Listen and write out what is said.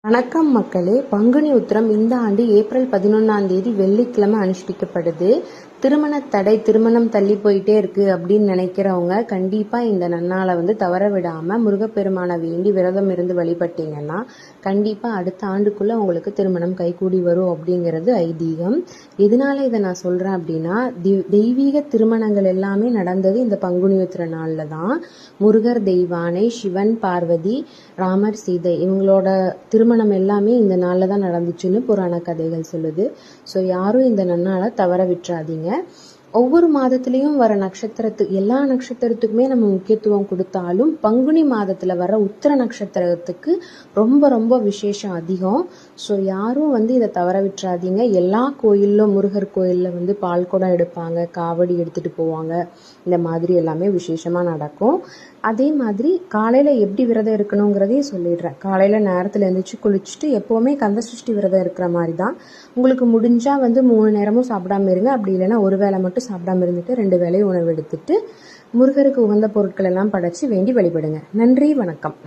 வணக்கம் மக்களே. பங்குனி உத்திரம் இந்த ஆண்டு ஏப்ரல் 11 வெள்ளிக்கிழமை அனுஷ்டிக்கப்படுது. திருமணம் தள்ளி போயிட்டே இருக்கு அப்படின்னு நினைக்கிறவங்க கண்டிப்பா இந்த நன்னாளை தவற விடாம முருகப்பெருமானை வேண்டி விரதம் இருந்து வழிபட்டீங்கன்னா கண்டிப்பா அடுத்த ஆண்டுக்குள்ள உங்களுக்கு திருமணம் கைகூடி வரும் அப்படிங்கிறது ஐதீகம். எதனால இதை நான் சொல்றேன் அப்படின்னா, தெய்வீக திருமணங்கள் எல்லாமே நடந்தது இந்த பங்குனி உத்திர நாள்ல தான். முருகர் தெய்வானை, சிவன் பார்வதி, ராமர் சீதை இவங்களோட திருமணம் எல்லாமே இந்த நாளில் தான் நடந்துச்சுன்னு புராண கதைகள் சொல்லுது. ஸோ யாரும் இந்த நன்னாளை தவற விட்டுறாதீங்க. ஒவ்வொரு மாதத்துலேயும் வர எல்லா நட்சத்திரத்துக்குமே நம்ம முக்கியத்துவம் கொடுத்தாலும் பங்குனி மாதத்தில் வர உத்திர நட்சத்திரத்துக்கு ரொம்ப ரொம்ப விசேஷம் அதிகம். ஸோ யாரும் இதை தவற விட்டுறாதீங்க. எல்லா கோயிலும், முருகர் கோயிலில் பால் குடம் எடுப்பாங்க, காவடி எடுத்துகிட்டு போவாங்க. இந்த மாதிரி எல்லாமே விசேஷமாக நடக்கும். அதே மாதிரி காலையில் எப்படி விரதம் இருக்கணுங்கிறதையும் சொல்லிடுறேன். காலையில் நேரத்தில் எழுந்திரிச்சு குளிச்சுட்டு எப்போவுமே கந்தசஷ்டி விரதம் இருக்கிற மாதிரி தான். உங்களுக்கு முடிஞ்சால் 3 நேரமும் சாப்பிடாம இருங்க. அப்படி இல்லைன்னா ஒரு வேளை மட்டும் சாப்பிடாம இருந்துட்டு 2 வேளையும் உணவு எடுத்துட்டு முருகருக்கு உகந்த பொருட்கள் எல்லாம் படைச்சு வேண்டி வழிபடுங்க. நன்றி, வணக்கம்.